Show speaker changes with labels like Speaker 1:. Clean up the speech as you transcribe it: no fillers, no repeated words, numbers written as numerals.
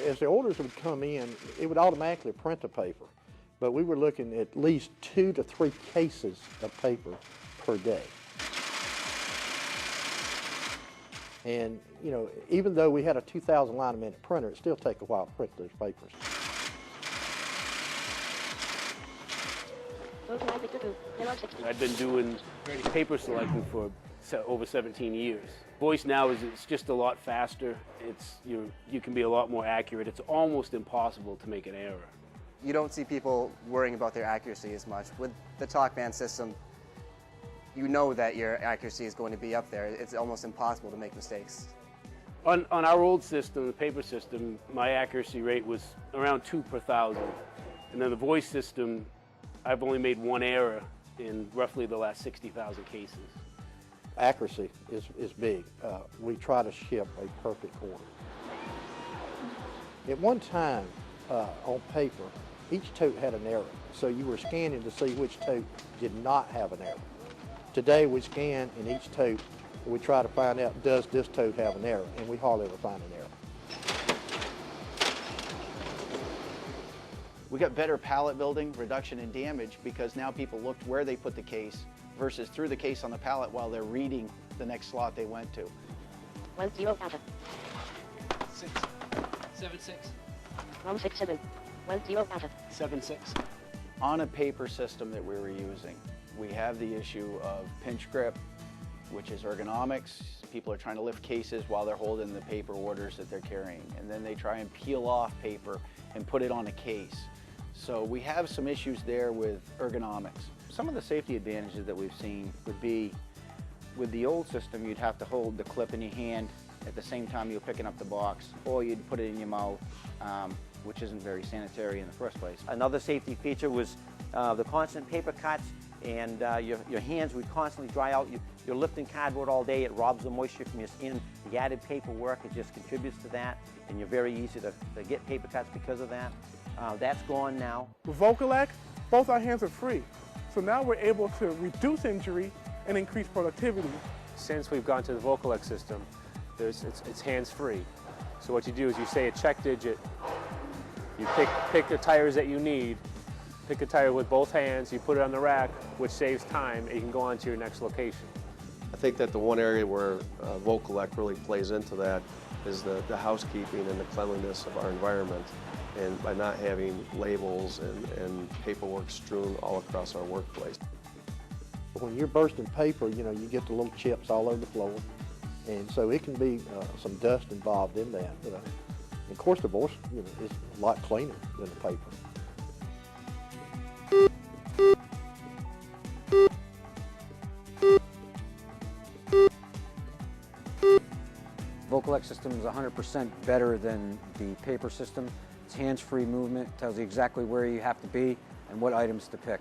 Speaker 1: as the orders would come in, it would automatically print the paper. But we were looking at least 2 to 3 cases of paper per day. And, you know, even though we had a 2,000 line a minute printer, it still take a while to print those papers.
Speaker 2: I've been doing paper selecting for over 17 years. Voice now it's just a lot faster. You can be a lot more accurate. It's almost impossible to make an error.
Speaker 3: You don't see people worrying about their accuracy as much. With the TalkMan system, you know that your accuracy is going to be up there. It's almost impossible to make mistakes.
Speaker 2: On our old system, the paper system, my accuracy rate was around 2 per 1,000. And then the voice system, I've only made 1 error in roughly the last 60,000 cases.
Speaker 1: Accuracy is big. We try to ship a perfect order. At one time, on paper, each tote had an error. So you were scanning to see which tote did not have an error. Today we scan in each tote and we try to find out, does this tote have an error? And we hardly ever find an error.
Speaker 4: We got better pallet building, reduction in damage, because now people looked where they put the case versus through the case on the pallet while they're reading the next slot they went to.
Speaker 5: 10 Alpha.
Speaker 6: 6 7 6
Speaker 5: 167 10 Alpha.
Speaker 6: 7 6.
Speaker 4: On a paper system that we were using, we have the issue of pinch grip, which is ergonomics. People are trying to lift cases while they're holding the paper orders that they're carrying, and then they try and peel off paper and put it on a case. So we have some issues there with ergonomics. Some of the safety advantages that we've seen would be, with the old system, you'd have to hold the clip in your hand at the same time you're picking up the box, or you'd put it in your mouth, which isn't very sanitary in the first place.
Speaker 7: Another safety feature was the constant paper cuts, and your hands would constantly dry out. You're lifting cardboard all day, it robs the moisture from your skin. The added paperwork, it just contributes to that, and you're very easy to get paper cuts because of that. That's gone now.
Speaker 8: With Vocollect, both our hands are free. So now we're able to reduce injury and increase productivity.
Speaker 9: Since we've gone to the Vocollect system, it's hands-free. So what you do is you say a check digit, you pick the tires that you need, pick a tire with both hands, you put it on the rack, which saves time, and you can go on to your next location.
Speaker 10: I think that the one area where Vocollect really plays into that is the housekeeping and the cleanliness of our environment, and by not having labels and paperwork strewn all across our workplace.
Speaker 1: When you're bursting paper, you know, you get the little chips all over the floor, and so it can be some dust involved in that. You know. And of course, the voice, you know, is a lot cleaner than the paper.
Speaker 11: Vocollect system is 100% better than the paper system. It's hands-free movement, tells you exactly where you have to be and what items to pick.